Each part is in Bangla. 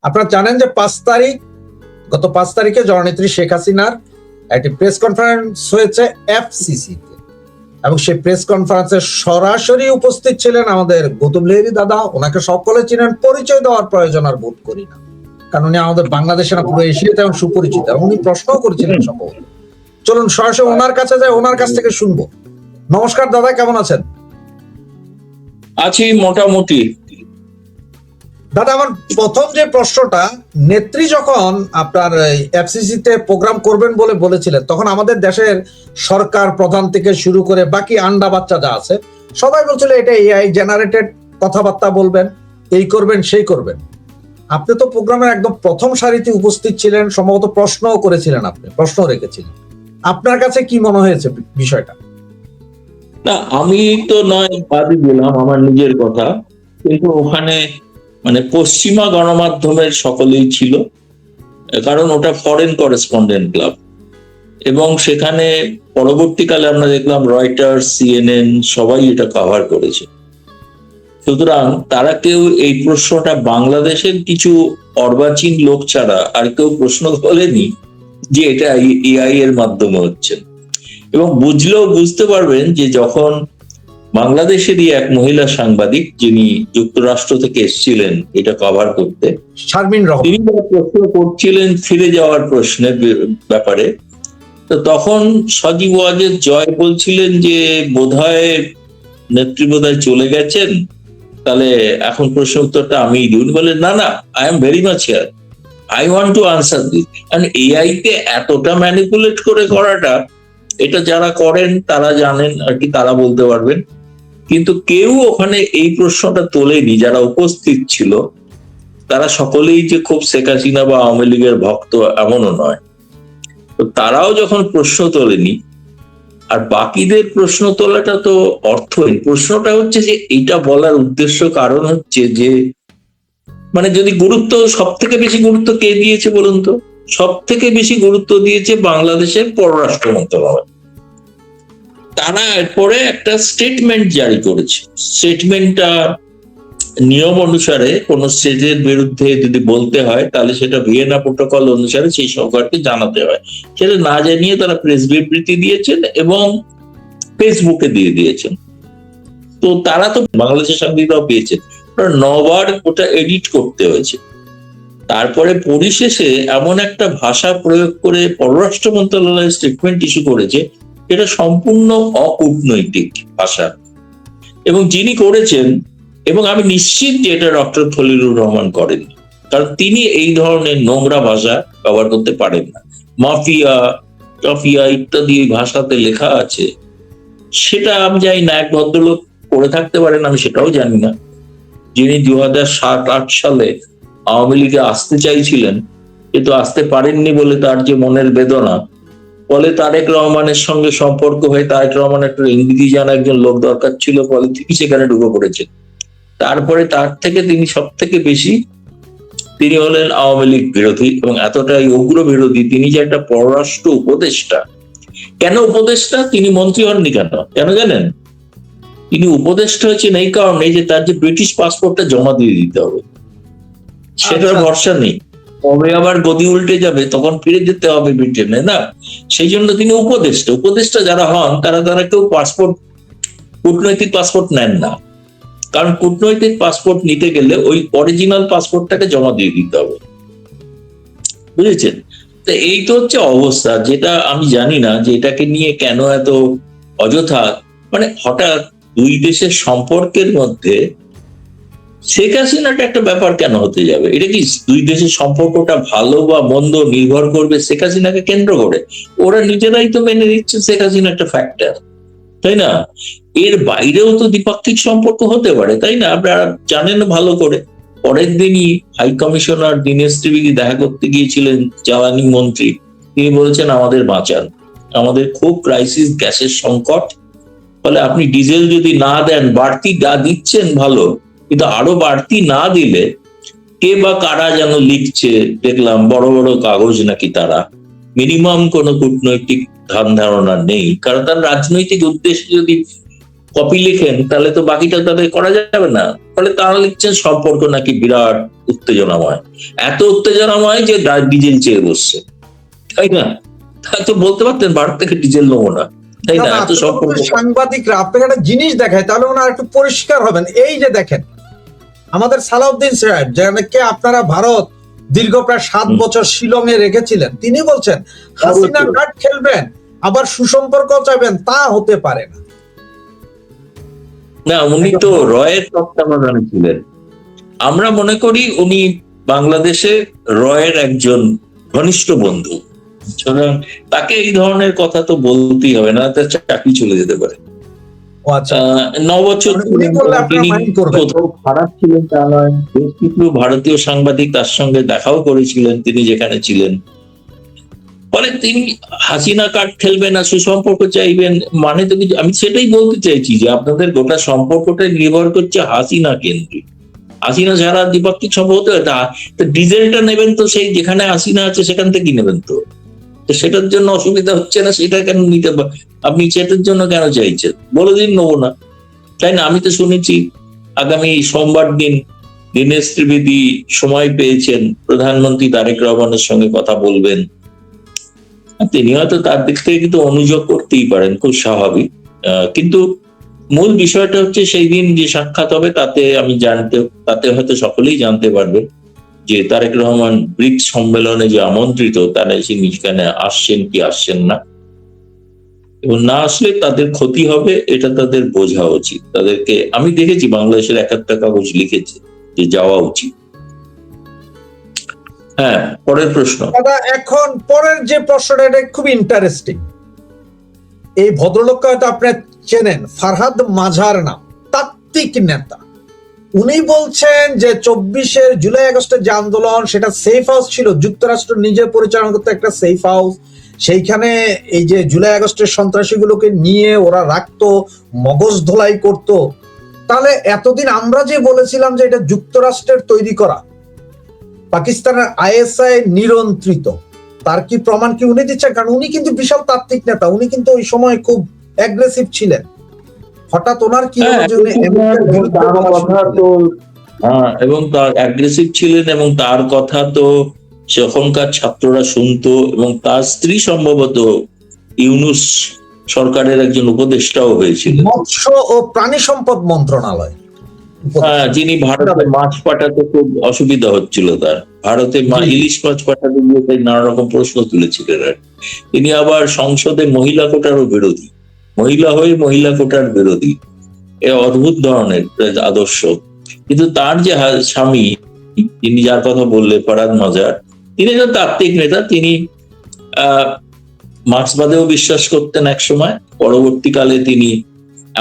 আপনারা জানেন যে গত 5 তারিখে জননেত্রী শেখ হাসিনার একটি প্রেস কনফারেন্স হয়েছে এফসিসি তে, এবং সেই প্রেস কনফারেন্সে সরাসরি উপস্থিত ছিলেন আমাদের গৌতম লেহরি দাদা। ওনাকে সকলে চিনেন, পরিচয় দেওয়ার প্রয়োজন আর বোধ করি না, কারণ উনি আমাদের বাংলাদেশে না পুরো এশিয়াতে এবং সুপরিচিত, এবং উনি প্রশ্নও করেছিলেন সম্ভবত। চলুন সরাসরি ওনার কাছে যাই, ওনার কাছ থেকে শুনবো। নমস্কার দাদা, কেমন আছেন? আছি মোটামুটি। দাদা, আমার প্রথম যে প্রশ্নটা, নেত্রী যখন আপনার এফসিসি তে প্রোগ্রাম করবেন বলে বলেছিলেন, তখন আমাদের দেশের সরকার প্রধান থেকে শুরু করে বাকি আন্ডা বাচ্চা যা আছে সবাই বলছিল এটা এআই জেনারেটেড কথাবার্তা বলবেন, এই করবেন সেই করবেন। আপনি তো প্রোগ্রামের একদম প্রথম সারিতে উপস্থিত ছিলেন, সম্ভবত প্রশ্নও করেছিলেন, আপনি প্রশ্ন রেখেছিলেন। আপনার কাছে কি মনে হয়েছে বিষয়টা? না, আমি তো নয় বাদই দিলাম আমার নিজের কথা, কিন্তু ওখানে মানে পশ্চিমা গণমাধ্যমের সকলেই ছিল, কারণ ওটা ফরেন করেসপন্ডেন্ট ক্লাব, এবং সেখানে পরবর্তীকালে আমরা দেখলাম রয়টার্স, সিএনএন সবাই এটা কভার করেছে। সুতরাং তারা কেউ এই প্রশ্নটা বাংলাদেশের কিছু অর্বাচীন লোক ছাড়া আর কেউ প্রশ্ন তোলেনি যে এটা এআই এর মাধ্যমে হচ্ছে। এবং বুঝলেও বুঝতে পারবেন যে যখন বাংলাদেশেরই এক মহিলা সাংবাদিক, যিনি যুক্তরাষ্ট্র থেকে এসেছিলেন এটা কভার করতে, তিনি প্রশ্ন করছিলেন ফিরে যাওয়ার প্রশ্নের ব্যাপারে, তো তখন সজীব ওয়াজেদ জয় বলছিলেন যে বোধহয় নেত্রী বোধহয় চলে গেছেন, তাহলে এখন প্রশ্ন উত্তরটা আমি দিই। উনি বলেন না না, I am very much here, I want to answer this. কারণ এআই তে এতটা ম্যানিপুলেট করে করাটা, এটা যারা করেন তারা জানেন আর কি, তারা বলতে পারবেন। কিন্তু কেউ ওখানে এই প্রশ্নটা তোলেনি, যারা উপস্থিত ছিল তারা সকলেই যে খুব শেখ হাসিনা বা আওয়ামী লীগের ভক্ত এমনও নয়। তো তারাও যখন প্রশ্ন তোলেনি, আর বাকিদের প্রশ্ন তোলাটা তো অর্থহীন। প্রশ্নটা হচ্ছে যে এইটা বলার উদ্দেশ্য কারণ হচ্ছে যে মানে যদি গুরুত্ব, সব থেকে বেশি গুরুত্ব কে দিয়েছে বলুন তো? সব থেকে বেশি গুরুত্ব দিয়েছে বাংলাদেশের পররাষ্ট্র মন্ত্রণালয়। তারা এরপরে একটা স্টেটমেন্ট জারি করেছে। স্টেটমেন্টটা নিয়ম অনুসারে কোন স্টেটের বিরুদ্ধে যদি বলতে হয় তাহলে সেটা ভিয়েনা প্রোটোকল অনুসারে সেই সরকারকে জানাতে হয়। সেটা না জানিয়ে তারা প্রেস বিবৃতি দিয়েছেন এবং ফেসবুকে দিয়ে দিয়েছেন। তো তারা তো বাংলাদেশের সাংবাদিকরাও পেয়েছেন, 9 বার ওটা এডিট করতে হয়েছে। তারপরে পরিশেষে এমন একটা ভাষা প্রয়োগ করে পররাষ্ট্র মন্ত্রণালয় স্টেটমেন্ট ইস্যু করেছে, এটা সম্পূর্ণ অকূটনৈতিক ভাষা। এবং যিনি করেছেন, এবং আমি নিশ্চিত যে এটা ডক্টর খলিলুর রহমান করেন, কারণ তিনি এই ধরনের নোংরা ভাষা ব্যবহার করতে পারেন না। মাফিয়া টফিয়া ইত্যাদি ভাষাতে লেখা আছে, সেটা আমি জানি না এক ভদ্রলোক করে থাকতে পারেন, আমি সেটাও জানি না। যিনি 2007-8 সালে আওয়ামী লীগে আসতে চাইছিলেন কিন্তু আসতে পারেননি বলে তার যে মনের বেদনা, ফলে তারেক রহমানের সঙ্গে সম্পর্ক হয়ে তারেক রহমান একটা ইংরেজি জানা একজন লোক দরকার ছিল, ফলে তিনি সেখানে ঢুকে পড়েছেন। তারপরে তার থেকে তিনি সব থেকে বেশি, তিনি হলেন আওয়ামী লীগ বিরোধী, এবং এতটাই উগ্র বিরোধী তিনি যে একটা পররাষ্ট্র উপদেষ্টা। কেন উপদেষ্টা? তিনি মন্ত্রী হননি কেন, কেন জানেন? তিনি উপদেষ্টা হয়েছেন এই কারণে যে তার যে ব্রিটিশ পাসপোর্টটা জমা দিয়ে দিতে হবে, সেটার ভরসা নেই, কবে আবার গদি উল্টে যাবে, তখন ফিরে যেতে হবে ব্রিটেনে, না? সেই জন্য তিনি উপদেষ্টা। উপদেষ্টা যারা হন তারা কেউ পাসপোর্ট, কূটনৈতিক পাসপোর্ট নেন না, কারণ কূটনৈতিক পাসপোর্ট নিতে গেলে ওই অরিজিনাল পাসপোর্টটাকে জমা দিয়ে দিতে হবে, বুঝেছেন? তো এই তো হচ্ছে অবস্থা, যেটা আমি জানি না যে এটাকে নিয়ে কেন এত অযথা, মানে হঠাৎ দুই দেশের সম্পর্কের মধ্যে শেখ হাসিনাটা একটা ব্যাপার কেন হতে যাবে? এটা কি দুই দেশের সম্পর্কটা ভালো বা মন্দ নির্ভর করবে শেখ হাসিনাকে কেন্দ্র করে? ওরা নিজেরাই তো মেনে নিচ্ছে শেখ হাসিনা একটা ফ্যাক্টর, তাই না? এর বাইরেও তো দ্বিপাক্ষিক সম্পর্ক হতে পারে, তাই না? আপনারা জানেন ভালো করে। পরের দিনই হাই কমিশনার দীনেশ ত্রিবেদী দেখা করতে গিয়েছিলেন জ্বালানি মন্ত্রী, তিনি বলেছেন আমাদের বাঁচান, আমাদের খুব ক্রাইসিস, গ্যাসের সংকট, ফলে আপনি ডিজেল যদি না দেন, বাড়তি দিচ্ছেন ভালো, কিন্তু আরো বাড়তি না দিলে কে বা কারা যেন লিখছে দেখলাম, বড় বড় কাগজ নাকি, তারা মিনিমাম কোনো কূটনৈতিক ধারণা নেই, কারণ তার রাজনৈতিক উদ্দেশ্যে যদি কপি লিখেন তাহলে তো বাকিটা তাদের করা যাবে না। ফলে তারা লিখছেন সম্পর্ক নাকি বিরাট উত্তেজনাময়, এত উত্তেজনাময় যে ডিজেল চেয়ে বসছে, তাই না? তা তো বলতে পারতেন ভারত থেকে ডিজেল নেবো না, তাই না? এত সম্পর্ক। সাংবাদিকরা আপনাকে একটা জিনিস দেখায়, তাহলে ওনারা একটু পরিষ্কার হবেন। এই যে দেখেন আমাদের সালাউদ্দিন সাহেব, যাকে আপনারা ভারত দীর্ঘ প্রায় 7 বছর শিলংয়ে রেখেছিলেন, তিনি বলছেন হাসিনা কার্ড খেলবেন আবার সুসম্পর্ক চাইবেন, তা হতে পারে না। না, উনি তো রয়ের তত্ত্বাবধানে ছিলেন। আমরা মনে করি উনি বাংলাদেশে রয়ের একজন ঘনিষ্ঠ বন্ধু, সুতরাং তাকে এই ধরনের কথা তো বলতেই হবে, না তার চাকরি চলে যেতে পারে। 9 বছর তিনি কোথাও খারাপ ছিলেন তা নয়, বেশ কিছু ভারতীয় সাংবাদিক তার সঙ্গে দেখাও করেছিলেন তিনি যেখানে ছিলেন। ফলে তিনি হাসিনা কার্ড খেলবেন না সুসম্পর্ক চাইবেন মানে তো কিছু, আমি সেটাই বলতে চাইছি যে আপনাদের গোটা সম্পর্কটা নির্ভর করছে হাসিনা কেন্দ্রিক। হাসিনা ছাড়া দ্বিপাক্ষিক সম্পর্ক তো ডিজেলটা নেবেন তো সেই যেখানে হাসিনা আছে সেখান থেকে নেবেন, তো সেটার জন্য অসুবিধা হচ্ছে না, সেটা কেন নিতে, আপনি সেটার জন্য কেন চাইছেন? বলে দিন নেবো না, তাই না? আমি তো শুনেছি আগামী সোমবার দিন দীনেশ ত্রিবেদী সময় পেয়েছেন, প্রধানমন্ত্রী তারেক রহমানের সঙ্গে কথা বলবেন। তিনি হয়তো তার দিক থেকে কিন্তু অনুযোগ করতেই পারেন, খুব স্বাভাবিক। কিন্তু মূল বিষয়টা হচ্ছে সেই দিন যে সাক্ষাৎ হবে তাতে হয়তো সকলেই জানতে পারবে যে তারেক রহমান ব্রিক্স সম্মেলনে যে আমন্ত্রিত তারা সেখানে আসছেন কি আসছেন না, এবং না আসলে তাদের ক্ষতি হবে এটা তাদের বোঝা উচিত। তাদেরকে আমি দেখেছি বাংলাদেশের একটা কাগজ লিখেছে যে যাওয়া উচিত। হ্যাঁ, পরের প্রশ্ন। এখন পরের যে প্রশ্নটা, এটা খুব ইন্টারেস্টিং। এই ভদ্রলোককে হয়তো আপনি চেনেন, ফারহাদ মাঝার নাম, তাত্ত্বিক নেতা। উনি বলছেন যে 24 জুলাই আগস্টের যে আন্দোলন সেটা সেফ হাউস ছিল, যুক্তরাষ্ট্র নিজে পরিচালনা করতে একটা সেফ হাউস, সেইখানে এই যে জুলাই আগস্টের সন্ত্রাসীগুলোকে নিয়ে ওরা রাখতো, মগজ ধোলাই করতো। তাহলে এতদিন আমরা যে বলেছিলাম যে এটা যুক্তরাষ্ট্রের তৈরি করা, পাকিস্তানের আইএসআই নিয়ন্ত্রিত, তার কি প্রমাণ কি উনি দিচ্ছেন? কারণ উনি কিন্তু বিশাল তাত্ত্বিক নেতা, উনি কিন্তু ওই সময় খুব অ্যাগ্রেসিভ ছিলেন। হঠাৎ ওনার কি হলো যে উনি এবং তার অ্যাগ্রেসিভ ছিলেন, এবং তার কথা তো সেখানকার ছাত্ররা শুনতো, এবং তার স্ত্রী সম্ভবত ইউনূস সরকারের একজন উপদেষ্টাও হয়েছিলেন, মৎস্য ও প্রাণী সম্পদ মন্ত্রণালয়, যিনি ভারতে মাছ পাঠাতে খুব অসুবিধা হচ্ছিল তার, ভারতে ইলিশ মাছ পাঠাতে গিয়ে তাই নানা রকম প্রশ্ন তুলেছিলেন। তিনি আবার সংসদে মহিলা কোটারও বিরোধী, মহিলা হয়ে মহিলা কোটার বিরোধী, এ অদ্ভুত ধরনের আদর্শ। কিন্তু তার যে স্বামী, তিনি যার কথা বললে ফারহাদ মাজার, তিনি একজন তাত্ত্বিক নেতা। তিনি মার্ক্সবাদেও বিশ্বাস করতেন এক সময়, পরবর্তীকালে তিনি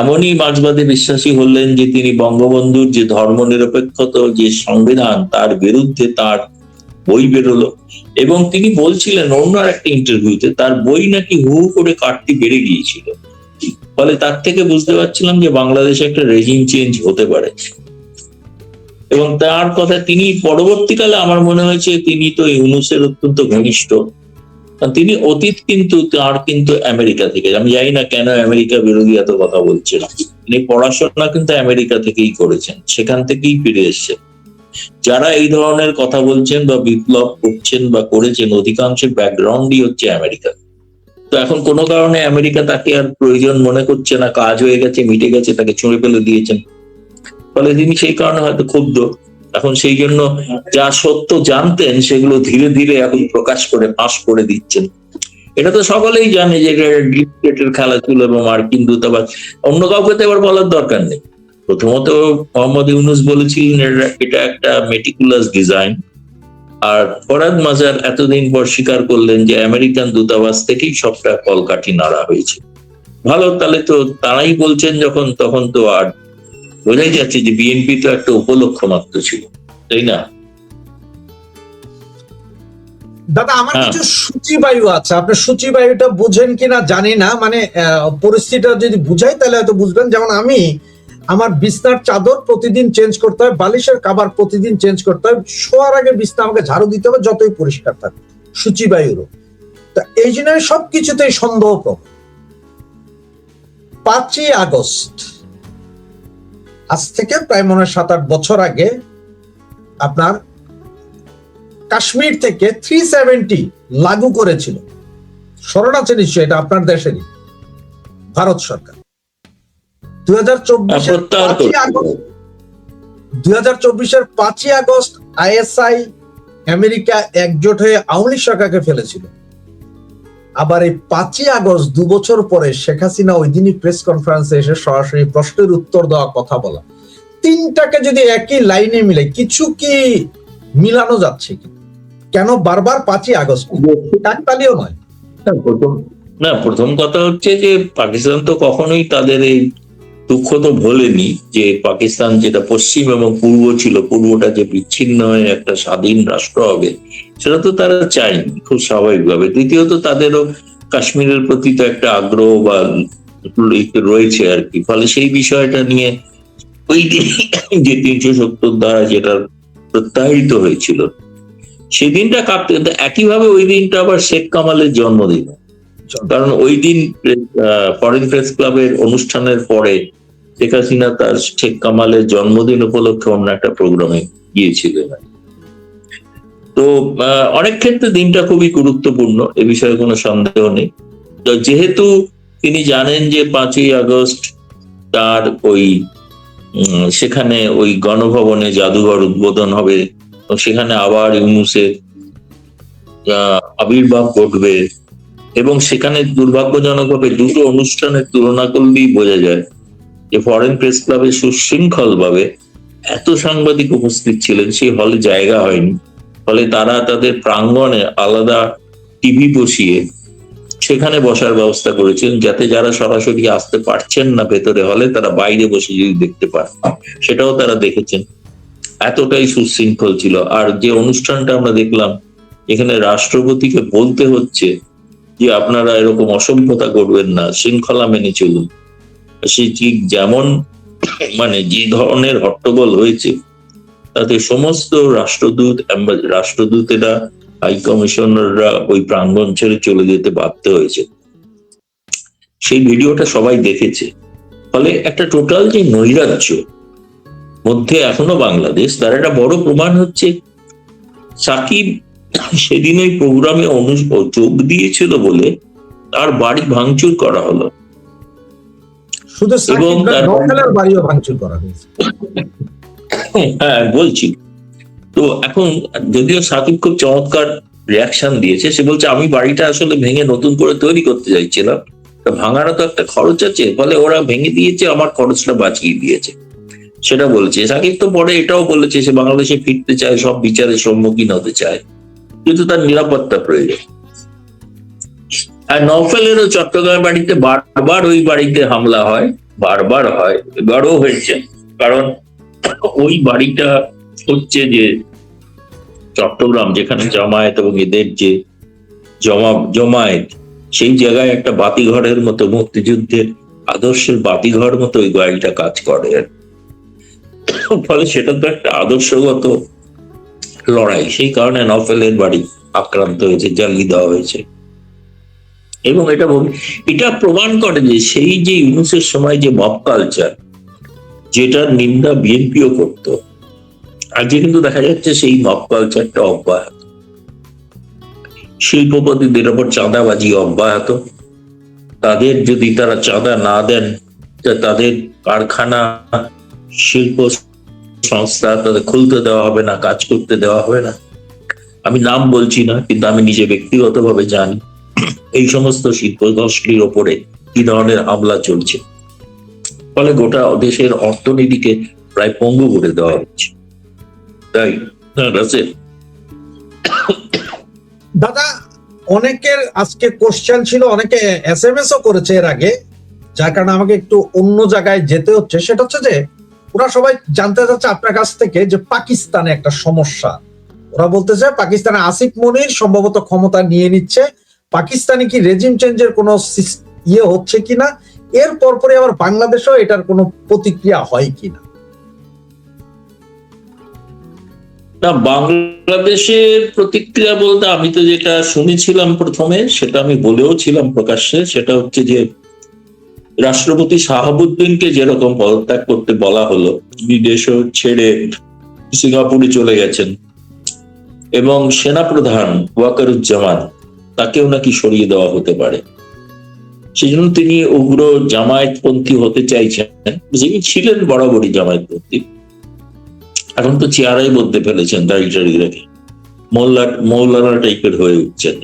এমনই মার্ক্সবাদে বিশ্বাসী হলেন যে তিনি বঙ্গবন্ধুর যে ধর্মনিরপেক্ষতা যে সংবিধান তার বিরুদ্ধে তার বই বেরোলো, এবং তিনি বলছিলেন অন্য একটা ইন্টারভিউতে তার বই নাকি হু করে কাটতি বেড়ে গিয়েছিল। ফলে তার থেকে বুঝতে পারছিলাম যে বাংলাদেশে একটা রেজিম চেঞ্জ হতে পারে। এবং তার কথা তিনি পরবর্তীকালে আমার মনে হয়েছে তিনি তো ইউনূসের অত্যন্ত ঘনিষ্ঠ, তিনি অতীত কিন্তু তার কিন্তু আমেরিকা থেকে, আমি জানি না কেন আমেরিকা বিরোধী এত কথা বলছেন, তিনি পড়াশোনা কিন্তু আমেরিকা থেকেই করেছেন, সেখান থেকেই ফিরে এসছেন। যারা এই ধরনের কথা বলছেন বা বিপ্লব করছেন বা করেছেন অধিকাংশের ব্যাকগ্রাউন্ডই হচ্ছে আমেরিকা। তো এখন কোনো কারণে আমেরিকা তাকে আর প্রয়োজন মনে করছে না, কাজ হয়ে গেছে, মিটে গেছে, তাকে ছুঁড়ে ফেলে দিয়েছেন। ফলে তিনি সেই কারণে হয়তো ক্ষুব্ধ। এখন সেই জন্য যা সত্য জানতেন সেগুলো ধীরে ধীরে এখন প্রকাশ করে ফাঁস করে দিচ্ছেন। এটা তো সকলেই জানে যে ডিপ স্টেটের খেলা ছিল এবং মার্কিন দূতাবাস, অন্য কাউকে তো এবার বলার দরকার নেই। প্রথমত মোহাম্মদ ইউনূস বলেছিলেন এটা একটা মেটিকুলাস ডিজাইন, আর ফরহাদ মাজার এতদিন পর স্বীকার করলেন যে আমেরিকান দূতাবাস থেকেই সবটা কলকাঠি নাড়া হয়েছে। ভালো, তাহলে তো তারাই বলছেন যখন, তখন তো আর বোঝাই যাচ্ছে যে বিএনপি তো একটা উপলক্ষ মাত্র ছিল, তাই না? দাদা আমার কিছু সূচিবায়ু আছে, আপনি সূচিবায়ুটা বুঝেন কিনা জানি না, মানে পরিস্থিতিটা যদি বুঝাই তাহলে হয়তো বুঝবেন। যেমন আমি আমার বিছনার চাদর প্রতিদিন চেঞ্জ করতে হয়, বালিশের কাভার প্রতিদিন চেঞ্জ করতে হয়, শোয়ার আগে বিছনা আমাকে ঝাড়ু দিতে হবে যতই পরিষ্কার থাকে, সূচিবায়ুরও। তা এই জন্য সবকিছুতেই সন্দেহ প্রবণ। 5ই আগস্ট আজ থেকে প্রায় মনে হয় 7-8 বছর আগে আপনার কাশ্মীর থেকে 370 লাগু করেছিল। স্মরণ আছে নিশ্চয়ই, এটা আপনার দেশেরই, ভারত সরকার। 2024-এর 5ই আগস্ট আইএসআই আমেরিকা একজোট হয়ে আওয়ামী লীগ সরকারকে ফেলেছিল। আবার এই 5ই আগস্ট 2 বছর পরে শেখ হাসিনা ওই দিনই প্রেস কনফারেন্সে এসে সরাসরি প্রশ্নের উত্তর দেওয়া, কথা বলা, তিনটাকে যদি একই লাইনে মিলে কিছু কি মিলানো যাচ্ছে কি? কেন বারবার 5ই আগস্ট? কাকতালীয় নয়। প্রথম কথা হচ্ছে যে পাকিস্তান তো কখনোই তাদের এই দুঃখ তো ভোলেনি যে পাকিস্তান যেটা পশ্চিম এবং পূর্ব ছিল, পূর্বটা যে বিচ্ছিন্ন হয়ে একটা স্বাধীন রাষ্ট্র হবে, সেটা তো তারা চায়নি খুব স্বাভাবিকভাবে। দ্বিতীয়ত তাদেরও কাশ্মীরের প্রতি তো একটা আগ্রহ বা রয়েছে আর কি। ফলে সেই বিষয়টা নিয়ে ওই দিন যে 370 দ্বারা যেটা প্রত্যাহিত হয়েছিল সেই দিনটা কাঁপতে, একইভাবে ওই দিনটা আবার শেখ কামালের জন্মদিন। কারণ ওই দিন ফরেন প্রেস ক্লাবের অনুষ্ঠানের পরে শেখ হাসিনা তার শেখ কামালের জন্মদিন উপলক্ষে অন্য একটা প্রোগ্রামে গিয়েছিলেন। তো অনেক ক্ষেত্রে দিনটা খুবই গুরুত্বপূর্ণ, এ বিষয়ে কোনো সন্দেহ নেই। তো যেহেতু তিনি জানেন যে 5ই আগস্ট তার ওই সেখানে ওই গণভবনে জাদুঘর উদ্বোধন হবে, সেখানে আবার ইউনূসের আবির্ভাব ঘটবে, এবং সেখানে দুর্ভাগ্যজনকভাবে দুটো অনুষ্ঠানের তুলনা করলেই বোঝা যায় যে ফরেন প্রেস ক্লাবে সুশৃঙ্খল ভাবে এত সাংবাদিক উপস্থিত ছিলেন, সেই হলে জায়গা হয়নি। ফলে তারা তাদের প্রাঙ্গণে আলাদা টিভি বসিয়ে সেখানে বসার ব্যবস্থা করেছেন, যাতে যারা সরাসরি আসতে পারছেন না ভেতরে হলে, তারা বাইরে বসে যদি দেখতে পান, সেটাও তারা দেখেছেন। এতটাই সুশৃঙ্খল ছিল। আর যে অনুষ্ঠানটা আমরা দেখলাম, এখানে রাষ্ট্রপতিকে বলতে হচ্ছে যে আপনারা এরকম অসভ্যতা করবেন না, শৃঙ্খলা মেনে চলুন, সে ঠিক যেমন মানে যে ধরনের হট্টগোল হয়েছে, তাতে সমস্ত রাষ্ট্রদূতেরা, হাই কমিশনাররা ওই প্রাঙ্গণ ছেড়ে চলে যেতে বাধ্য হয়েছে। সেই ভিডিওটা সবাই দেখেছে। ফলে একটা টোটাল যে নৈরাজ্য মধ্যে এখনো বাংলাদেশ, তার একটা বড় প্রমাণ হচ্ছে সাকিব সেদিন ওই প্রোগ্রামে যোগ দিয়েছিল বলে তার বাড়ি ভাঙচুর করা হলো, শুধু সাকিব না, নওফেলের বাড়িও ভাঙচুর করা হয়েছে। হ্যাঁ বলছি তো। এখন যদিও সাকিব খুব চমৎকার রিয়াকশন দিয়েছে, সে বলছে আমি বাড়িটা আসলে ভেঙে নতুন করে তৈরি করতে চাইছিলাম, ভাঙারও তো একটা খরচ আছে, ফলে ওরা ভেঙে দিয়েছে, আমার খরচটা বাঁচিয়ে দিয়েছে, সেটা বলছে সাকিব। তো পরে এটাও বলেছে সে বাংলাদেশে ফিরতে চায়, সব বিচারের সম্মুখীন হতে চায়, কিন্তু তার নিরাপত্তা প্রয়োজন। আর নওফেলেরও চট্টগ্রামের বাড়িতে বারবার ওই বাড়িতে হামলা হয়, বারবার হয়, এবারও হয়েছে। কারণ ওই বাড়িটা হচ্ছে যে চট্টগ্রাম, যেখানে জামায়াত এবং এদের যে জমায়েত, সেই জায়গায় একটা বাতিঘরের মতো, মুক্তিযুদ্ধের আদর্শের বাতিঘর মতো ওই বাড়িটা কাজ করে। ফলে সেটা তো একটা আদর্শগত লড়াই, সেই কারণে নওফেলের বাড়ি আক্রান্ত হয়েছে, জ্বালিয়ে দেওয়া হয়েছে। এবং এটা প্রমাণ করে যে সেই যে ইউনূসের সময় যে মব কালচার, যেটার নিন্দা বিএনপিও করতো, আজকে কিন্তু দেখা যাচ্ছে সেই মব কালচারটা অব্যাহত। শিল্পপতিদের ওপর চাঁদাবাজি অব্যাহত। তাদের যদি তারা চাঁদা না দেন, তাদের কারখানা, শিল্প সংস্থা তাদের খুলতে দেওয়া হবে না, কাজ করতে দেওয়া হবে না। আমি নাম বলছি না, কিন্তু আমি নিজে ব্যক্তিগতভাবে জানি এই সমস্ত শিল্প গোষ্ঠীর ওপরে কি ধরনের হামলা চলছে। ফলে গোটা দেশের অর্থনীতিকে প্রায় পঙ্গু করে দেওয়া হচ্ছে। তাই দাদা, অনেকের আজকে কোশ্চেন ছিল, অনেকে SMS ও করেছে এর আগে, যার কারণে আমাকে একটু অন্য জায়গায় যেতে হচ্ছে। সেটা হচ্ছে যে ওরা সবাই জানতে চাচ্ছে আপনার কাছ থেকে যে পাকিস্তানে একটা সমস্যা। ওরা বলতে চায় পাকিস্তানে আসিফ মনির সম্ভবত ক্ষমতা নিয়ে নিচ্ছে, পাকিস্তানে কি রেজিম চেঞ্জের কোনো ইয়ে হচ্ছে কিনা, এর পরপরই আবার বাংলাদেশেও এটার কোনো প্রতিক্রিয়া হয় কিনা। না, বাংলাদেশের প্রতিক্রিয়া বলতে আমি তো যেটা শুনেছিলাম প্রথমে, সেটা আমি বলেও ছিলাম প্রকাশ্যে, সেটা হচ্ছে যে রাষ্ট্রপতি শাহাবুদ্দিনকে যেরকম পদত্যাগ করতে বলা হলো, বিদেশ ছেড়ে সিঙ্গাপুরে চলে গেছেন, এবং সেনাপ্রধান ওয়াকারুজ্জামান তাকেও নাকি সরিয়ে দেওয়া হতে পারে। সেই জন্য তিনি উগ্র জামায়াতপন্থী হতে চাইছেন, যিনি ছিলেন বরাবরই জামায়াতপন্থী, এখন তো চেহারাই বদলে ফেলেছেন, দাড়ি টাড়ি রেখে মৌলানা টাইপের হয়ে উঠছেন।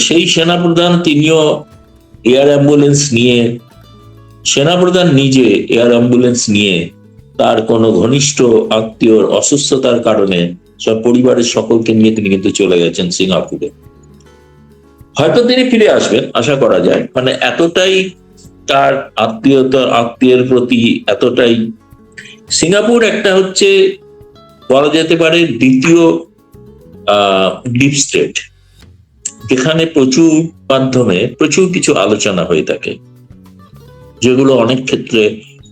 সেই সেনাপ্রধান তিনিও এয়ার অ্যাম্বুলেন্স নিয়ে, সেনাপ্রধান নিজে এয়ার অ্যাম্বুলেন্স নিয়ে তার কোনো ঘনিষ্ঠ আত্মীয়র অসুস্থতার কারণে সব পরিবারের সকলকে নিয়ে তিনি কিন্তু চলে গেছেন সিঙ্গাপুরে। হয়তো তিনি ফিরে আসবেন, আশা করা যায়, মানে এতটাই তার আত্মীয়ের প্রতি এতটাই। সিঙ্গাপুর একটা হচ্ছে বলা যেতে পারে দ্বিতীয় ডিপ স্টেট, যেখানে প্রচুর মাধ্যমে প্রচুর কিছু আলোচনা হয়ে থাকে, যেগুলো অনেক ক্ষেত্রে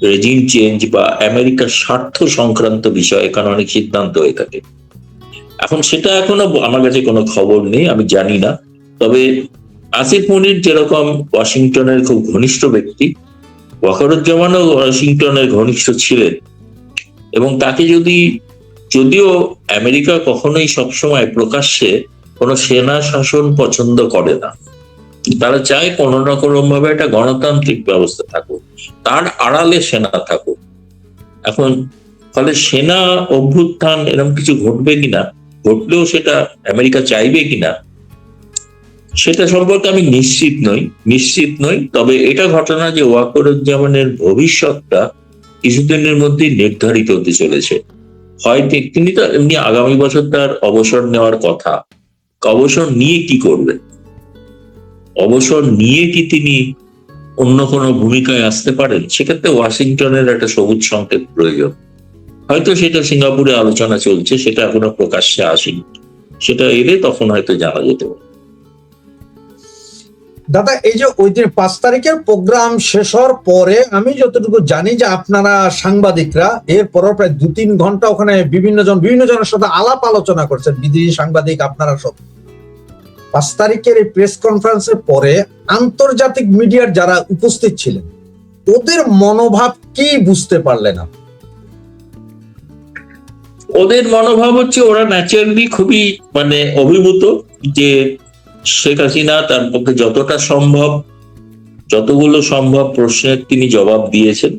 রেজিম চেঞ্জ বা আমেরিকার স্বার্থ সংক্রান্ত বিষয়ে এখানে অনেক সিদ্ধান্ত হয়ে থাকে। এখন সেটা এখনো আমার কাছে কোনো খবর নেই, আমি জানি না। তবে আসিফ মনির যেরকম ওয়াশিংটনের খুব ঘনিষ্ঠ ব্যক্তি, ওয়াকারুজ্জামানও ওয়াশিংটনের ঘনিষ্ঠ ছিলেন, এবং তাকে যদিও আমেরিকা কখনোই সবসময় প্রকাশ্যে কোনো সেনা শাসন পছন্দ করে না, তারা চায় কোনো না কোনো ভাবে একটা গণতান্ত্রিক ব্যবস্থা থাকুক, তার আড়ালে সেনা থাকুক। এখন ফলে সেনা অভ্যুত্থান এরকম কিছু ঘটবে কিনা, ঘটলেও সেটা আমেরিকা চাইবে কিনা, সেটা সম্পর্কে আমি নিশ্চিত নই। তবে এটা ঘটনা যে ওয়াকারুজ্জামানের ভবিষ্যৎটা কিছুদিনের মধ্যেই নির্ধারিত হতে চলেছে। হয়তো তিনি তো এমনি আগামী বছর তার অবসর নেওয়ার কথা, অবসর নিয়ে কি করবেন, অবসর নিয়ে কি তিনি অন্য কোনো ভূমিকায় আসতে পারেন, সেক্ষেত্রে ওয়াশিংটনের একটা সবুজ সংকেত প্রয়োজন। হয়তো সেটা সিঙ্গাপুরে আলোচনা চলছে, সেটা এখনো প্রকাশ্যে আসেনি, সেটা এলে তখন হয়তো জানা যেতে পারে। দাদা, এই যে ওই দিন 5 তারিখের প্রোগ্রাম শেষ হওয়ার পরে আমি যতটুকু জানি যে আপনারা সাংবাদিকরা এরপর প্রায় 2-3 ঘন্টা ওখানে বিভিন্ন জনের সাথে আলাপ আলোচনা করছেন, বিদেশি সাংবাদিক আপনারা সব। 5 তারিখের এই প্রেস কনফারেন্সের পরে আন্তর্জাতিক মিডিয়ার যারা উপস্থিত ছিলেন ওদের মনোভাব কি বুঝতে পারলেন আপনি? ওদের মনোভাব হচ্ছে ওরা ন্যাচারালি খুবই অভিভূত যে শেখ হাসিনা তার পক্ষে যতগুলো সম্ভব প্রশ্নের তিনি জবাব দিয়েছেন,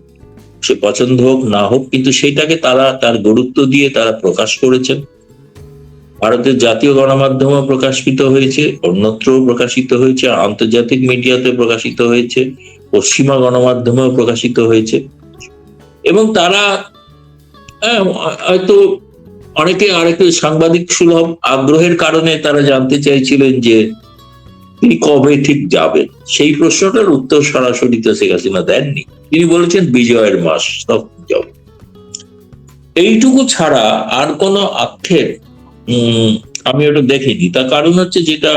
সে পছন্দ হোক না হোক, কিন্তু সেটাকে তার গুরুত্ব দিয়ে তারা প্রকাশ করেছেন। ভারতের জাতীয় গণমাধ্যমে প্রকাশিত হয়েছে, অন্যত্রও প্রকাশিত হয়েছে, আন্তর্জাতিক মিডিয়াতে প্রকাশিত হয়েছে, পশ্চিমা গণমাধ্যমেও প্রকাশিত হয়েছে। এবং তারা হয়তো অনেকে আরেকটু সাংবাদিক সুলভ আগ্রহের কারণে তারা জানতে চাইছিলেন যে তিনি কবে ঠিক যাবেন। সেই প্রশ্নটার উত্তর সরাসরি তো শেখ হাসিনা দেননি, তিনি বলেছেন বিজয়ের মাস সব যাব। এইটুকু ছাড়া আর কোনো আক্ষেপ আমি ওটা দেখিনি। তার কারণ হচ্ছে, যেটা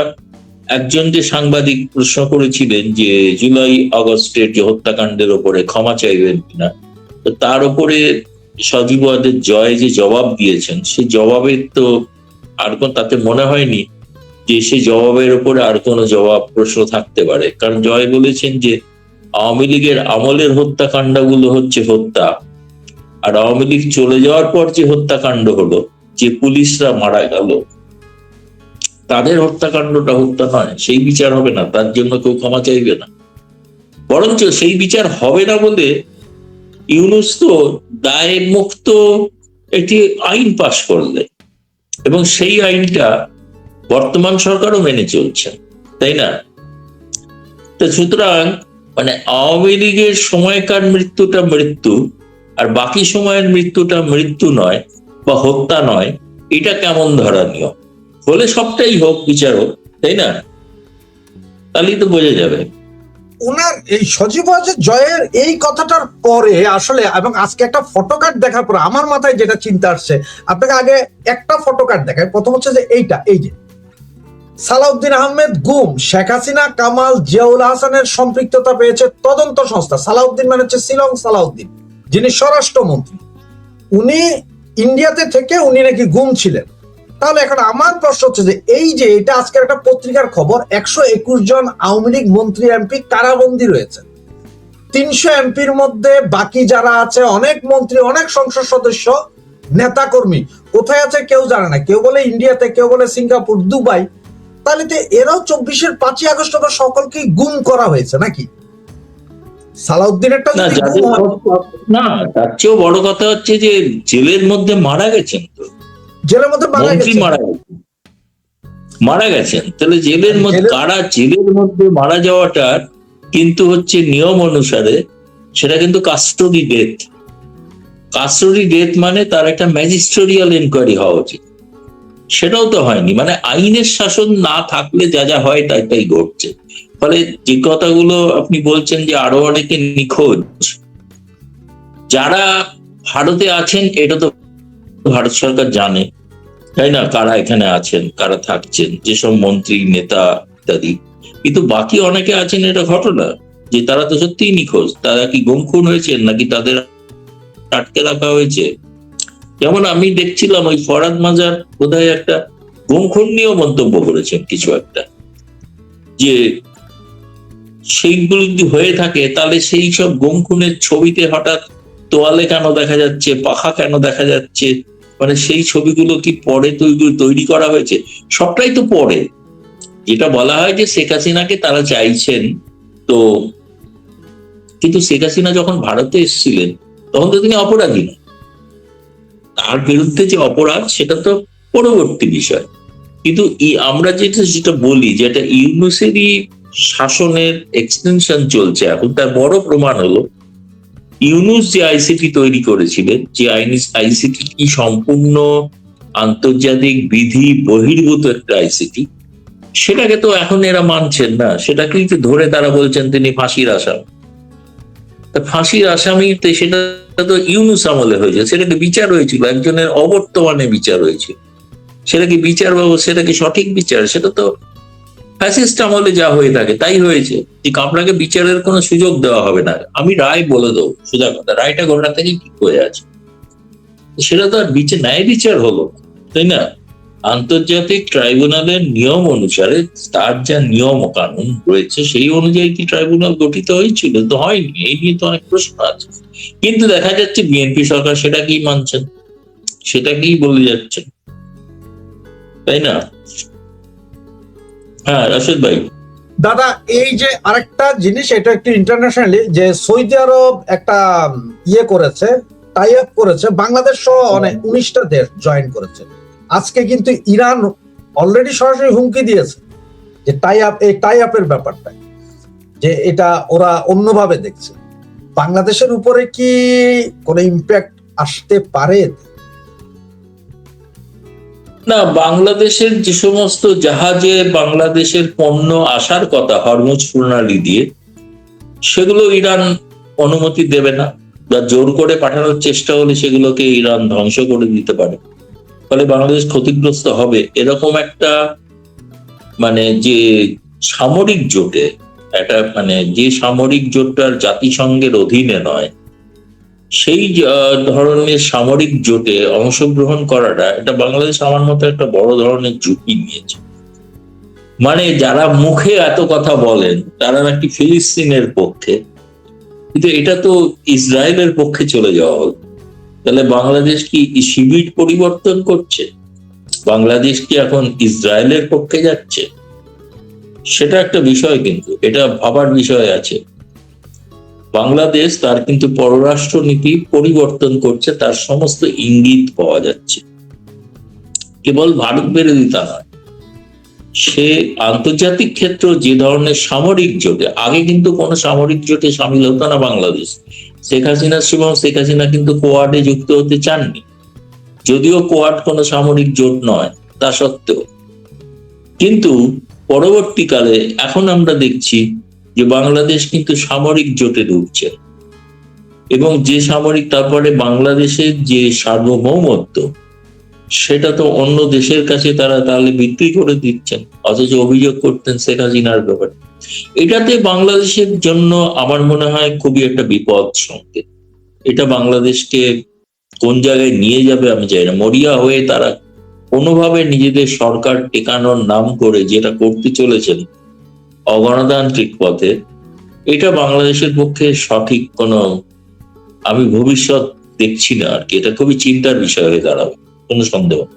একজন যে সাংবাদিক প্রশ্ন করেছিলেন যে জুলাই আগস্টের যে হত্যাকাণ্ডের ওপরে ক্ষমা চাইবেন কিনা, তো তার উপরে সজীব ওয়াজেদ জয় যে জবাব দিয়েছেন, সেই জবাবের তো তাতে মনে হয়নি যে সে জবাবের উপরে আর কোনো প্রশ্ন থাকতে পারে। কারণ জয় বলেছেন যে আওয়ামী লীগের আমলের হত্যাকাণ্ডগুলো হচ্ছে হত্যা, আর আওয়ামী লীগ চলে যাওয়ার পর যে হত্যাকাণ্ড হলো, যে পুলিশরা মারা গেল, তাদের হত্যাকাণ্ডটা হত্যা নয়, সেই বিচার হবে না, তার জন্য কেউ ক্ষমা চাইবে না। বরঞ্চ সেই বিচার হবে না বলে ইউনূস তো দায় মুক্ত একটি আইন পাশ করলে, এবং সেই আইনটা বর্তমান সরকারও মেনে চলছে, তাই না? তো সুতরাং আওয়ামী লীগের সময়কার মৃত্যুটা মৃত্যু, আর বাকি সময়ের মৃত্যুটা মৃত্যু নয় বা হত্যা নয়, এটা কেমন ধরনীয় হলে সবটাই হোক, বিচার হোক, তাই না? তাহলেই তো বোঝা যাবে। ওনার এই সজীব ওয়াজেদ জয়ের এই কথাটার পরে আসলে, এবং আজকে একটা ফটোকার্ড দেখার পর আমার মাথায় যেটা চিন্তা আসছে, আপনাকে আগে একটা ফটোকার্ড দেখায়। প্রথম হচ্ছে যে এই যে সালাউদ্দিন আহমেদ গুম, শেখ হাসিনা, কামাল, জিয়াউল হাসানের সম্পৃক্ততা পেয়েছে তদন্ত সংস্থা। সালাউদ্দিন মানে হচ্ছে শিলং সালাউদ্দিন, যিনি স্বরাষ্ট্রমন্ত্রী। উনি ইন্ডিয়াতে থেকে উনি নাকি গুম ছিলেন। তাহলে এখন আমার প্রশ্ন হচ্ছে যে এই যে এটা আজকের একটা পত্রিকার খবর, 121 জন আওয়ামী লীগ মন্ত্রী এমপি কারাবন্দী রয়েছে। 300 এমপির মধ্যে বাকি যারা আছে, অনেক মন্ত্রী, অনেক সংসদ সদস্য, নেতা কর্মী কোথায় আছে কেউ জানে না। কেউ বলে ইন্ডিয়াতে, কেউ বলে সিঙ্গাপুর, দুবাই। তাহলে তো এরাও 24-এর 5ই আগস্ট সকলকেই গুম করা হয়েছে নাকি? সালাউদ্দিনেরটা না, যদি যাদের গুম হয়, না, তার চেয়েও বড় কথা হচ্ছে যে জেলের মধ্যে মারা গেছেন, তো জেলের মধ্যে মারা মন্ত্রী গেছে। মারা গেছেন, তাহলে জেলের মধ্যে কারা, জেলের মধ্যে মারা যাওয়াটার কিন্তু হচ্ছে নিয়ম অনুসারে সেটা কিন্তু কাস্টডি ডেথ। কাস্টডি ডেথ মানে তার একটা ম্যাজিস্ট্রিয়াল এনকোয়ারি হওয়া উচিত, সেটাও তো হয়নি। মানে আইনের শাসন না থাকলে যা যা হয় তাই তাই ঘটছে। ফলে যে কথাগুলো আপনি বলছেন যে আরো অনেকে নিখোঁজ, যারা ভারতে আছেন এটা তো ভারত সরকার জানে, তাই না, কারা এখানে আছেন, কারা থাকছেন, যেসব মন্ত্রী, নেতা ইত্যাদি। কিন্তু বাকি অনেকে আছেন, এটা ঘটনা যে তারা তো সত্যিই নিখোঁজ। তারা কি গুম খুন হয়েছেন নাকি তাদের আটকে রাখা হয়েছে? যেমন আমি দেখছিলাম ওই ফরহাদ মাজার বোধহয় একটা গুম খুন নিয়েও মন্তব্য করেছেন কিছু একটা, যে সেইগুলো যদি হয়ে থাকে তাহলে সেই সব গুম খুনের ছবিতে হঠাৎ তোয়ালে কেন দেখা যাচ্ছে, পাখা কেন দেখা যাচ্ছে, মানে সেই ছবিগুলো কি পরে তৈরি করা হয়েছে? সবটাই তো পরে। যেটা বলা হয় যে শেখ হাসিনাকে তারা চাইছেন, তো কিন্তু শেখ হাসিনা যখন ভারতে এসেছিলেন তখন তো তিনি অপরাধী না, তার বিরুদ্ধে যে অপরাধ সেটা তো পরবর্তী বিষয়। কিন্তু আমরা যেটা বলি যে এটা ইউনুসেরই শাসনের এক্সটেনশন চলছে এখন, তার বড় প্রমাণ হলো ইউনুস যে আইসিটি তৈরি করেছিলেন, যে আইসিটি কি সম্পূর্ণ আন্তর্জাতিক বিধি বহির্ভূত একটা আইসিটি, সেটাকে তো এখন এরা মানছেন না। সেটাকেই তো ধরে তারা বলছেন তিনি ফাঁসির আসামি। ফাঁসির আসামিতে সেটা তো ইউনুস আমলে হয়েছে, সেটাকে বিচার হয়েছিল, একজনের অবর্তমানে বিচার হয়েছিল। সেটা কি বিচার ব্যবস্থা, সেটা কি সঠিক বিচার? সেটা তো ফ্যাসিস্ট আমলে যা হয়ে থাকে তাই হয়েছে, যে আপনাকে বিচারের কোনো সুযোগ দেওয়া হবে না, আমি রায় বলে দেবো, সোজা কথা, রায়টা গোটা থেকে ঠিক হয়ে আছে। সেটা তো আর ন্যায় বিচার হলো, তাই না? আন্তর্জাতিক ট্রাইব্যুনালের নিয়ম অনুসারে তার যা নিয়ম কানুন রয়েছে সেই অনুযায়ী কি ট্রাইব্যুনাল গঠিত হয়েছিল? তো হয়নি, এই নিয়ে তো অনেক প্রশ্ন আছে। কিন্তু দেখা যাচ্ছে বিএনপি সরকার সেটাকেই মানছেন, সেটাকেই বলে যাচ্ছেন, তাই না? হ্যাঁ, রাশেদ ভাই। দাদা এই যে আরেকটা জিনিস, এটা একটু ইন্টারন্যাশনালি, যে সৌদি আরব একটা করেছে, টাই আপ করেছে, বাংলাদেশ সহ অনেক 19টা দেশ জয়েন করেছে। আজকে কিন্তু ইরান অলরেডি সরাসরি হুমকি দিয়েছে যে টাই আপের ব্যাপারটা, যে এটা ওরা অন্যভাবে দেখছে। বাংলাদেশের উপরে কি কোনো ইম্প্যাক্ট আসতে পারে? না, বাংলাদেশের যে সমস্ত জাহাজে বাংলাদেশের পণ্য আসার কথা হরমুজ প্রণালী দিয়ে, সেগুলো ইরান অনুমতি দেবে না, বা জোর করে পাঠানোর চেষ্টা হলে সেগুলোকে ইরান ধ্বংস করে দিতে পারে। ফলে বাংলাদেশ ক্ষতিগ্রস্ত হবে। এরকম একটা মানে যে সামরিক জোটে, একটা মানে যে সামরিক জোটটার জাতিসংঘের অধীনে নয়, সেই ধরনের সামরিক জোটে অংশগ্রহণ করাটা, এটা বাংলাদেশ আমার মতো একটা বড় ধরনের ঝুঁকি নিয়েছে। মানে যারা মুখে এত কথা বলেন তারা নাকি ফিলিস্তিনের পক্ষে, কিন্তু এটা তো ইসরায়েলের পক্ষে চলে যাওয়া হলো। তাহলে বাংলাদেশ কি শিবির পরিবর্তন করছে? বাংলাদেশ কি এখন ইসরায়েলের পক্ষে যাচ্ছে? সেটা একটা বিষয়, কিন্তু এটা ভাবার বিষয় আছে। বাংলাদেশ তার কিন্তু পররাষ্ট্র নীতি পরিবর্তন করছে, তার সমস্ত ইঙ্গিত পাওয়া যাচ্ছে। কেবল ভারত বিরোধিতা নয়, সে আন্তর্জাতিক ক্ষেত্র যে ধরনের সামরিক জোটে, আগে কিন্তু কোনো সামরিক জোটে সামিল হতো না বাংলাদেশ। শেখ হাসিনার সময় শেখ হাসিনা কিন্তু কোয়াডে যুক্ত হতে চাননি, যদিও কোয়াড কোনো সামরিক জোট নয় তা সত্ত্বেও। কিন্তু পরবর্তীকালে এখন আমরা দেখছি যে বাংলাদেশ কিন্তু সামরিক জোটে ঢুকছে, এবং যে সামরিক, তারপরে বাংলাদেশের যে সার্বভৌমত্ব সেটা তো অন্য দেশের কাছে তারা তাহলে বিক্রি করে দিচ্ছেন, অথচ অভিযোগ করতেন শেখ হাসিনার ব্যাপারে। এটাতে বাংলাদেশের জন্য আমার মনে হয় খুবই একটা বিপদ সংকেত। এটা বাংলাদেশকে কোন জায়গায় নিয়ে যাবে আমি জানি না। মরিয়া হয়ে তারা কোনোভাবে নিজেদের সরকার টেকানোর নাম করে যেটা করতে চলেছেন অগণতান্ত্রিক পথে, এটা বাংলাদেশের পক্ষে সঠিক কোনো আমি ভবিষ্যৎ দেখছি না আর কি। এটা খুবই চিন্তার বিষয় হয়ে দাঁড়াবে, কোনো সন্দেহ নেই।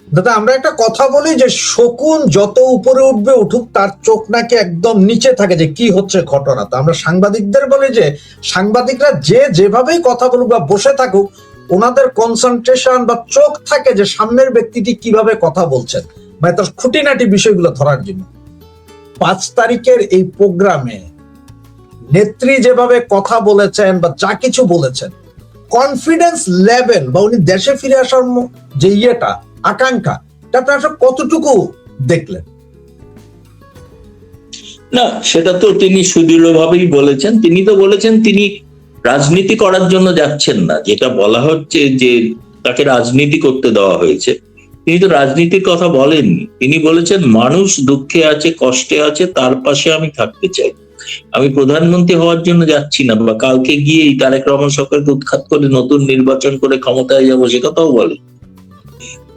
দাদা, আমরা একটা কথা বলি যে শকুন যত উপরে উঠবে উঠুক, তার চোখ নাকি একদম নিচে থাকে যে কি হচ্ছে ঘটনা। তো আমরা সাংবাদিকদের বলি যে সাংবাদিকরা যেভাবেই কথা বলুক বা বসে থাকুক, ওনাদের কনসেন্ট্রেশন বা চোখ থাকে যে সামনের ব্যক্তিটি কিভাবে কথা বলছেন, মানে তার খুঁটিনাটি বিষয়গুলো ধরার জন্য। 5 তারিখের এই প্রোগ্রামে নেত্রী যেভাবে কথা বলেছেন বা যা কিছু বলেছেন, কনফিডেন্স লেভেল বা উনি দেশে ফিরে আসার যে আকাঙ্ক্ষা, এটা আসলে কতটুকু দেখলেন? না, সেটা তো তিনি সুদৃঢ়ভাবেই বলেছেন। তিনি তো বলেছেন তিনি রাজনীতি করার জন্য যাচ্ছেন না, যেটা বলা হচ্ছে যে তাকে রাজনীতি করতে দেওয়া হয়েছে। তিনি তো রাজনীতির কথা বলেননি। তিনি বলেছেন মানুষ দুঃখে আছে, কষ্টে আছে, তার পাশে আমি থাকতে চাই। আমি প্রধানমন্ত্রী হওয়ার জন্য যাচ্ছি না, বা কালকে গিয়েই তারেক রহমান সরকারকে উৎখাত করে নতুন নির্বাচন করে ক্ষমতায় যাবো, সে কথাও বলে।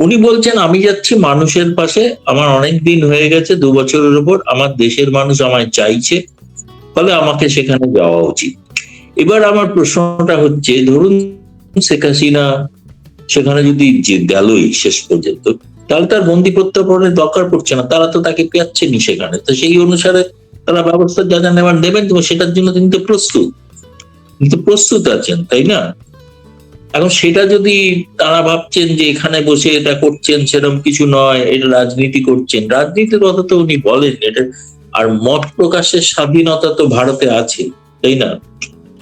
উনি বলছেন আমি যাচ্ছি মানুষের পাশে, আমার অনেক দিন হয়ে গেছে, 2 বছরের উপর, আমার দেশের মানুষ আমায় চাইছে, ফলে আমাকে সেখানে যাওয়া উচিত। এবার আমার প্রশ্নটা হচ্ছে, ধরুন শেখ হাসিনা সেখানে যদি গেলই শেষ পর্যন্ত, তাহলে তার বন্দি প্রত্যার্পণের দরকার পড়ছে না, তারা তো তাকে পেয়াচ্ছেনি সেখানে। তো সেই অনুসারে তারা ব্যবস্থা যা যা নেওয়ার নেবেন, তো সেটার জন্য তিনি তো প্রস্তুত আছেন, তাই না? এখন সেটা যদি তারা ভাবছেন যে এখানে বসে এটা করছেন, সেরকম কিছু নয়, এটা রাজনীতি করছেন, রাজনীতির কথা তো উনি বলেন এটা। আর মত প্রকাশের স্বাধীনতা তো ভারতে আছে, তাই না?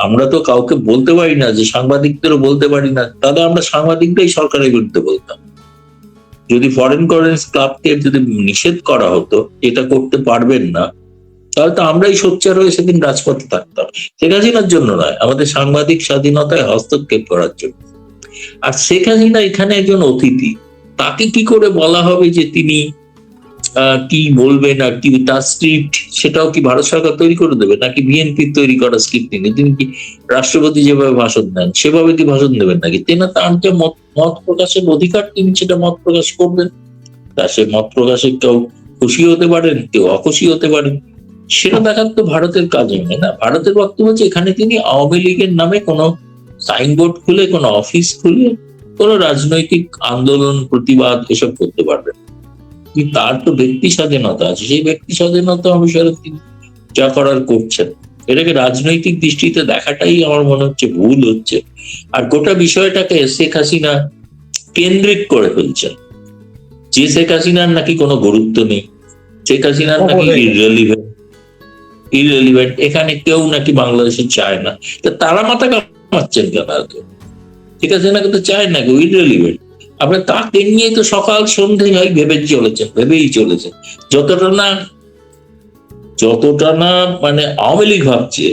আমরা তো কাউকে বলতে পারি না, যে সাংবাদিকদেরও বলতে পারি না, তাহলে আমরা সাংবাদিকরাই সরকারের বিরুদ্ধে বলতাম। যদি ফরেন কারেন্সি ক্লাবকে যদি নিষেধ করা হতো এটা করতে পারবেন না, তাহলে তো আমরাই সোচ্চার হয়ে সেদিন রাজপথে থাকতাম। শেখ হাসিনার জন্য নয়, আমাদের সাংবাদিক স্বাধীনতায় হস্তক্ষেপ করার জন্য। আর শেখ হাসিনা এখানে একজন অতিথি, তাকে কি করে বলা হবে যে তিনি কি বলবেন, আর কি তার স্ক্রিপ্ট সেটাও কি ভারত সরকার তৈরি করে দেবে, নাকি বিএনপি তৈরি করা স্ক্রিপ্ট নিয়ে তিনি কি রাষ্ট্রপতি যেভাবে ভাষণ দেন সেভাবে কি ভাষণ দেবেন নাকি? তিনি তার যে মত প্রকাশের অধিকার, তিনি সেটা মত প্রকাশ করবেন। তা সে মত প্রকাশে কেউ খুশি হতে পারেন, কেউ অখুশি হতে পারেন, সেটা দেখার তো ভারতের কাজ নয় না। ভারতের বক্তব্য হচ্ছে এখানে তিনি আওয়ামী লীগের নামে কোনো সাইনবোর্ড খুলে, কোনো অফিস খুলে কোনো রাজনৈতিক আন্দোলন, প্রতিবাদ এসব করতে পারবেন। তার তো ব্যক্তি স্বাধীনতা আছে, সেই ব্যক্তি স্বাধীনতা অনুসারে তিনি যা করার করছেন। এটাকে রাজনৈতিক দৃষ্টিতে দেখাটাই আমার মনে হচ্ছে ভুল হচ্ছে। আর গোটা বিষয়টাকে শেখ হাসিনা কেন্দ্রিক করে ফেলছেন, যে শেখ হাসিনার নাকি কোনো গুরুত্ব নেই, শেখ হাসিনার নাকি ইররেলিভেন্ট, এখানে কেউ নাকি বাংলাদেশে চায় না। তো তারা মাথা কামাচ্ছেন কেন? শেখ হাসিনাকে তো চায় না, ইররেলিভেন্ট। আপনার তাকে নিয়ে তো সকাল সন্ধে ভেবেই চলেছেন। যতটা না মানে আওয়ামী লীগ ভাবছে,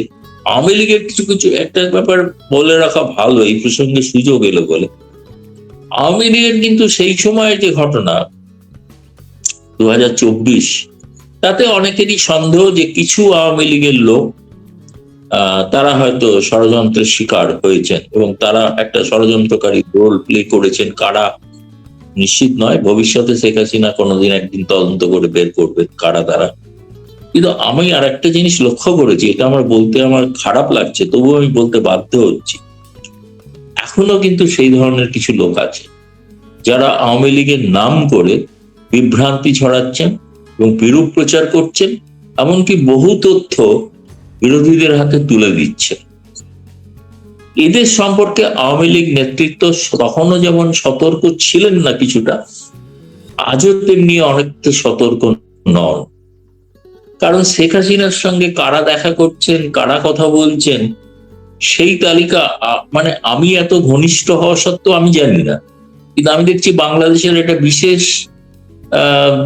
আওয়ামী লীগের কিছু কিছু একটা ব্যাপার বলে রাখা ভালো, এই প্রসঙ্গে সুযোগ এলো বলে। আওয়ামী লীগের কিন্তু সেই সময়ের যে ঘটনা 2024, তাতে অনেকেরই সন্দেহ যে কিছু আওয়ামী লীগের লোক তারা হয়তো ষড়যন্ত্রের শিকার হয়েছেন, এবং তারা একটা ষড়যন্ত্রকারী রোল প্লে করেছেন। কারা নিশ্চিত নয়, ভবিষ্যতে শেখ হাসিনা কোনোদিন একদিন তদন্ত করে বের করবে কারা তারা। কিন্তু আমি আর একটা জিনিস লক্ষ্য করেছি, এটা আমার বলতে আমার খারাপ লাগছে, তবুও আমি বলতে বাধ্য হচ্ছি, এখনো কিন্তু সেই ধরনের কিছু লোক আছে যারা আওয়ামী লীগের নাম করে বিভ্রান্তি ছড়াচ্ছেন এবং বিরূপ প্রচার করছেন, এমনকি বহু তথ্য বিরোধীদের হাতে তুলে দিচ্ছেন। এদের সম্পর্কে আওয়ামী লীগ নেতৃত্ব তখনও যেমন সতর্ক ছিলেন না কিছুটা, আজও তেমনি অনেকটা সতর্ক নন। কারণ শেখ হাসিনার সঙ্গে কারা দেখা করছেন, কারা কথা বলছেন, সেই তালিকা মানে আমি এত ঘনিষ্ঠ হওয়া সত্ত্বেও আমি জানি না। কিন্তু আমি দেখছি বাংলাদেশের একটা বিশেষ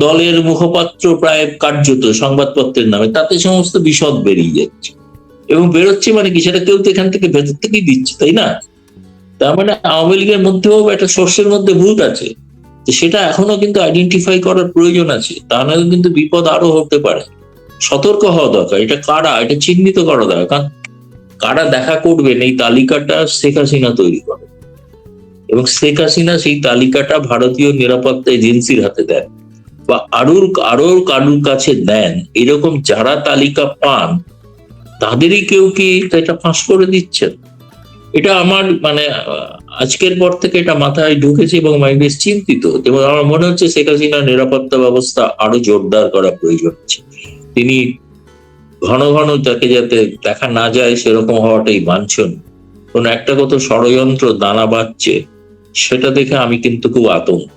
দলের মুখপাত্র প্রায় কার্যত সংবাদপত্রের নামে তাতে সমস্ত বিশদ বেরিয়ে যাচ্ছে, এবং বেরোচ্ছে মানে কি, সেটা কেউ তো এখান থেকে ভেতর থেকেই দিচ্ছে, তাই না? তার মানে আওয়ামী লীগের মধ্যেও একটা সোর্সের মধ্যে ভূত আছে, সেটা এখনো কিন্তু আইডেন্টিফাই করার প্রয়োজন আছে, তা নাহলে কিন্তু বিপদ আরো হতে পারে। সতর্ক হওয়া দরকার, এটা কারা, এটা চিহ্নিত করা দরকার। কারণ কারা দেখা করবেন এই তালিকাটা শেখ হাসিনা তৈরি করে, এবং শেখ হাসিনা সেই তালিকাটা ভারতীয় নিরাপত্তা এজেন্সির হাতে দেন। বা আরো কারুর কাছে দেন, এরকম যারা তালিকা পান তাদেরই কেউ কি এটা ফাঁস করে দিচ্ছেন? এটা আমার মানে আজকের পর থেকে এটা মাথায় ঢুকেছে এবং আমি বেশ চিন্তিত, এবং আমার মনে হচ্ছে শেখ হাসিনার নিরাপত্তা ব্যবস্থা আরো জোরদার করা প্রয়োজন আছে। তিনি ঘন ঘন তাকে যাতে দেখা না যায় সেরকম হওয়াটাই বাঞ্ছনীয়। কোন একটা কত ষড়যন্ত্র দানা বাঁধছে সেটা দেখে আমি কিন্তু খুব আতঙ্ক।